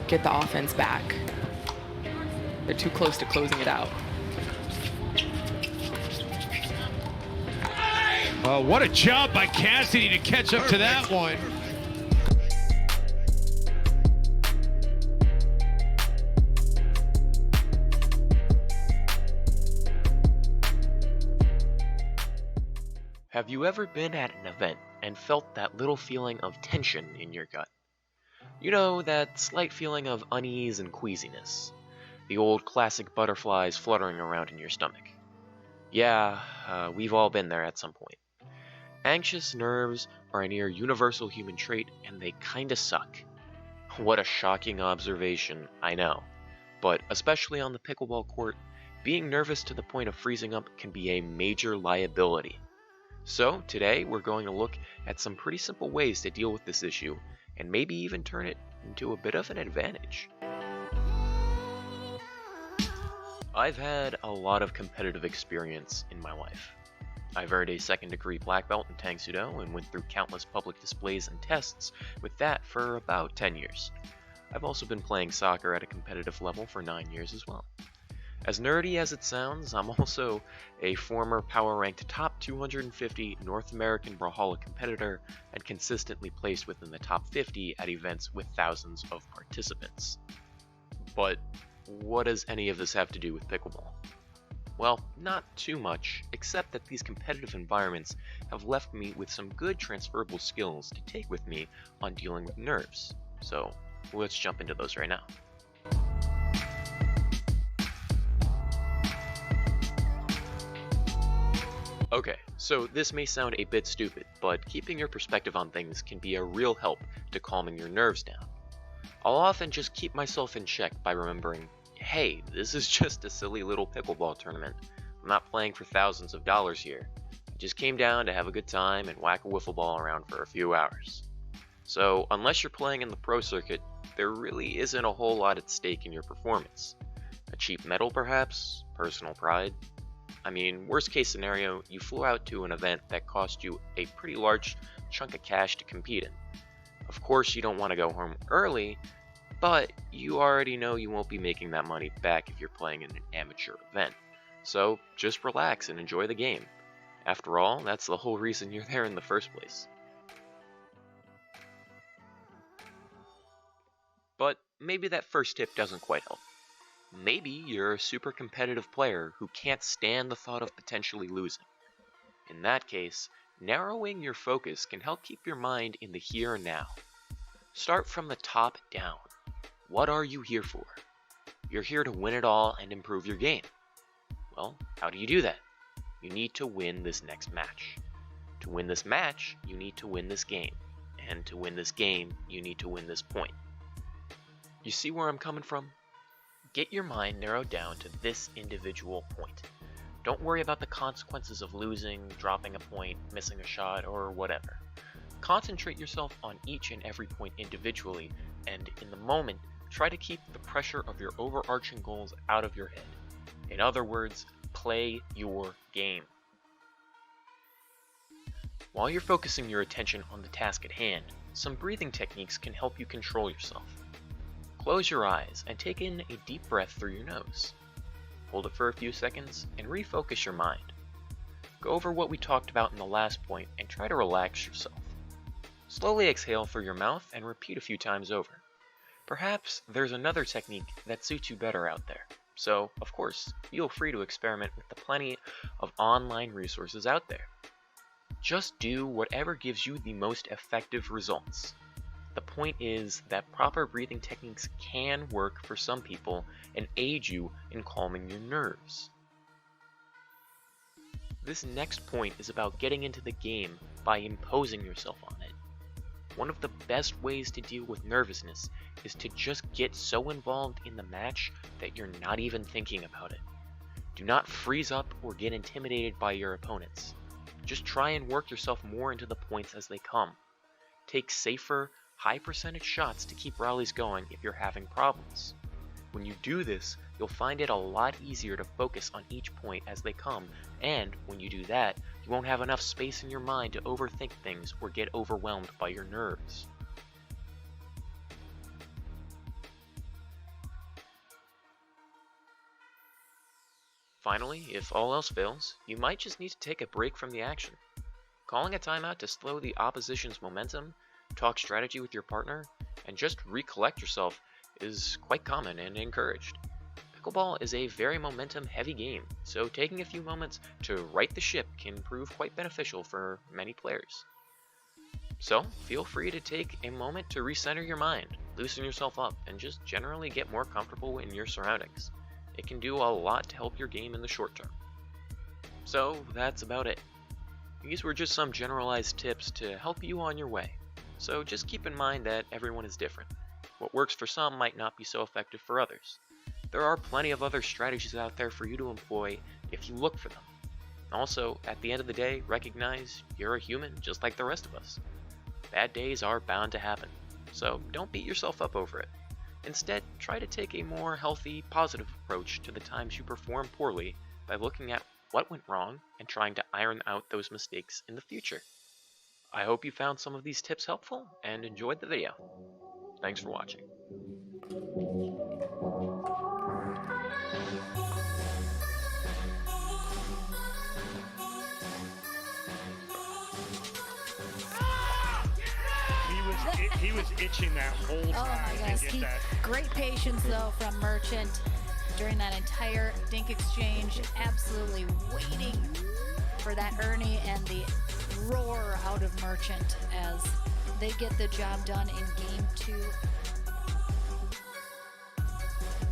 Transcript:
get the offense back. They're too close to closing it out. Oh, what a job by Cassidy to catch up to that one. Have you ever been at an event and felt that little feeling of tension in your gut? You know, that slight feeling of unease and queasiness. The old classic butterflies fluttering around in your stomach. Yeah, we've all been there at some point. Anxious nerves are a near universal human trait, and they kinda suck. What a shocking observation, I know. But especially on the pickleball court, being nervous to the point of freezing up can be a major liability. So today we're going to look at some pretty simple ways to deal with this issue, and maybe even turn it into a bit of an advantage. I've had a lot of competitive experience in my life. I've earned a second-degree black belt in Tang Soo Do and went through countless public displays and tests with that for about 10 years. I've also been playing soccer at a competitive level for 9 years as well. As nerdy as it sounds, I'm also a former power-ranked top 250 North American Brawlhalla competitor and consistently placed within the top 50 at events with thousands of participants. But what does any of this have to do with pickleball? Well, not too much, except that these competitive environments have left me with some good transferable skills to take with me on dealing with nerves. So let's jump into those right now. Okay, so this may sound a bit stupid, but keeping your perspective on things can be a real help to calming your nerves down. I'll often just keep myself in check by remembering, hey, this is just a silly little pickleball tournament. I'm not playing for thousands of dollars here. I just came down to have a good time and whack a wiffle ball around for a few hours. So unless you're playing in the pro circuit, there really isn't a whole lot at stake in your performance. A cheap medal perhaps? Personal pride? I mean, worst case scenario, you flew out to an event that cost you a pretty large chunk of cash to compete in. Of course, you don't want to go home early, but you already know you won't be making that money back if you're playing in an amateur event. So just relax and enjoy the game. After all, that's the whole reason you're there in the first place. But maybe that first tip doesn't quite help. Maybe you're a super competitive player who can't stand the thought of potentially losing. In that case, narrowing your focus can help keep your mind in the here and now. Start from the top down. What are you here for? You're here to win it all and improve your game. Well, how do you do that? You need to win this next match. To win this match, you need to win this game. And to win this game, you need to win this point. You see where I'm coming from? Get your mind narrowed down to this individual point. Don't worry about the consequences of losing, dropping a point, missing a shot, or whatever. Concentrate yourself on each and every point individually, and in the moment, try to keep the pressure of your overarching goals out of your head. In other words, play your game. While you're focusing your attention on the task at hand, some breathing techniques can help you control yourself. Close your eyes and take in a deep breath through your nose. Hold it for a few seconds and refocus your mind. Go over what we talked about in the last point and try to relax yourself. Slowly exhale through your mouth and repeat a few times over. Perhaps there's another technique that suits you better out there. So, of course, feel free to experiment with the plenty of online resources out there. Just do whatever gives you the most effective results. The point is that proper breathing techniques can work for some people and aid you in calming your nerves. This next point is about getting into the game by imposing yourself on it. One of the best ways to deal with nervousness is to just get so involved in the match that you're not even thinking about it. Do not freeze up or get intimidated by your opponents. Just try and work yourself more into the points as they come. Take safer, high percentage shots to keep rallies going if you're having problems. When you do this, you'll find it a lot easier to focus on each point as they come, and when you do that, you won't have enough space in your mind to overthink things or get overwhelmed by your nerves. Finally, if all else fails, you might just need to take a break from the action. Calling a timeout to slow the opposition's momentum, talk strategy with your partner, and just recollect yourself is quite common and encouraged. Pickleball is a very momentum-heavy game, so taking a few moments to right the ship can prove quite beneficial for many players. So, feel free to take a moment to recenter your mind, loosen yourself up, and just generally get more comfortable in your surroundings. It can do a lot to help your game in the short term. So, that's about it. These were just some generalized tips to help you on your way. So just keep in mind that everyone is different. What works for some might not be so effective for others. There are plenty of other strategies out there for you to employ if you look for them. Also, at the end of the day, recognize you're a human just like the rest of us. Bad days are bound to happen, so don't beat yourself up over it. Instead, try to take a more healthy, positive approach to the times you perform poorly by looking at what went wrong and trying to iron out those mistakes in the future. I hope you found some of these tips helpful and enjoyed the video. Thanks for watching. He was itching that whole time. Oh my gosh, to get that. Great patience though from Merchant during that entire dink exchange, absolutely waiting for that Ernie and the roar out of Merchant as they get the job done in game 2.